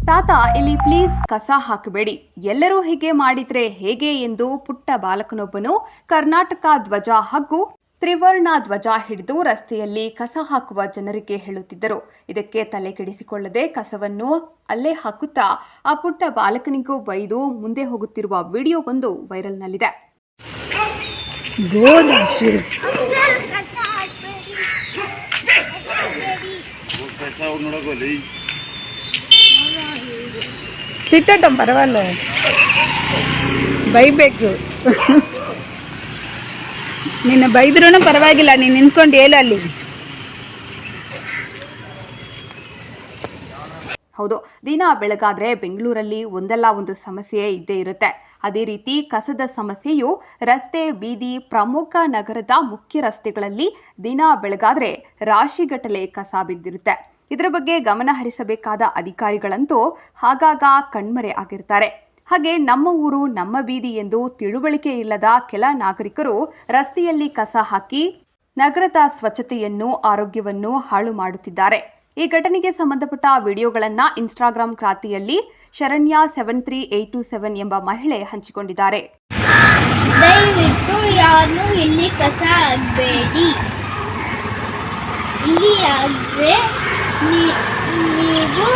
ತಾತ, ಇಲ್ಲಿ ಪ್ಲೀಸ್ ಕಸ ಹಾಕಬೇಡಿ, ಎಲ್ಲರೂ ಹೀಗೆ ಮಾಡಿದ್ರೆ ಹೇಗೆ ಎಂದು ಪುಟ್ಟ ಬಾಲಕನೊಬ್ಬನು ಕರ್ನಾಟಕ ಧ್ವಜ ಹಾಗೂ ತ್ರಿವರ್ಣ ಧ್ವಜ ಹಿಡಿದು ರಸ್ತೆಯಲ್ಲಿ ಕಸ ಹಾಕುವ ಜನರಿಗೆ ಹೇಳುತ್ತಿದ್ದರು. ಇದಕ್ಕೆ ತಲೆ ಕೆಡಿಸಿಕೊಳ್ಳದೆ ಕಸವನ್ನು ಅಲ್ಲೇ ಹಾಕುತ್ತಾ ಆ ಪುಟ್ಟ ಬಾಲಕನಿಗೂ ಬೈದು ಮುಂದೆ ಹೋಗುತ್ತಿರುವ ವಿಡಿಯೋ ಒಂದು ವೈರಲ್ನಲ್ಲಿದೆ. ತಿಟ್ಟಂ ಪರವಾಗಿಲ್ಲ, ಬೈಬೇಕು. ನಿನ್ನ ಬೈದ್ರೂ ಪರವಾಗಿಲ್ಲ, ನೀನು ನಿಂತ್ಕೊಂಡು ಹೇಳು ಅಲ್ಲಿ. ಹೌದು, ದಿನ ಬೆಳಗಾದ್ರೆ ಬೆಂಗಳೂರಲ್ಲಿ ಒಂದಲ್ಲ ಒಂದು ಸಮಸ್ಯೆ ಇದ್ದೇ ಇರುತ್ತೆ. ಅದೇ ರೀತಿ ಕಸದ ಸಮಸ್ಯೆಯು ರಸ್ತೆ, ಬೀದಿ, ಪ್ರಮುಖ ನಗರದ ಮುಖ್ಯ ರಸ್ತೆಗಳಲ್ಲಿ ದಿನ ಬೆಳಗಾದ್ರೆ ರಾಶಿಗಟ್ಟಲೆ ಕಸ ಬಿದ್ದಿರುತ್ತೆ. ಇದರ ಬಗ್ಗೆ ಗಮನ ಹರಿಸಬೇಕಾದ ಅಧಿಕಾರಿಗಳಂತೂ ಆಗಾಗ ಕಣ್ಮರೆ ಆಗಿರ್ತಾರೆ. ಹಾಗೆ ನಮ್ಮ ಊರು ನಮ್ಮ ಬೀದಿ ಎಂದು ತಿಳುವಳಿಕೆ ಇಲ್ಲದ ಕೆಲ ನಾಗರಿಕರು ರಸ್ತೆಯಲ್ಲಿ ಕಸ ಹಾಕಿ ನಗರದ ಸ್ವಚ್ಛತೆಯನ್ನು, ಆರೋಗ್ಯವನ್ನು ಹಾಳು ಮಾಡುತ್ತಿದ್ದಾರೆ. ಈ ಘಟನೆಗೆ ಸಂಬಂಧಪಟ್ಟ ವಿಡಿಯೋಗಳನ್ನು ಇನ್ಸ್ಟಾಗ್ರಾಂ ಖಾತೆಯಲ್ಲಿ ಶರಣ್ಯ 73827 ಎಂಬ ಮಹಿಳೆ ಹಂಚಿಕೊಂಡಿದ್ದಾರೆ. ದಯವಿಟ್ಟು ಯಾರು ಇಲ್ಲಿ ಕಸ ಹಾಕಬೇಡಿ. ಇಲ್ಲಿ ಆದರೆ ನೀವು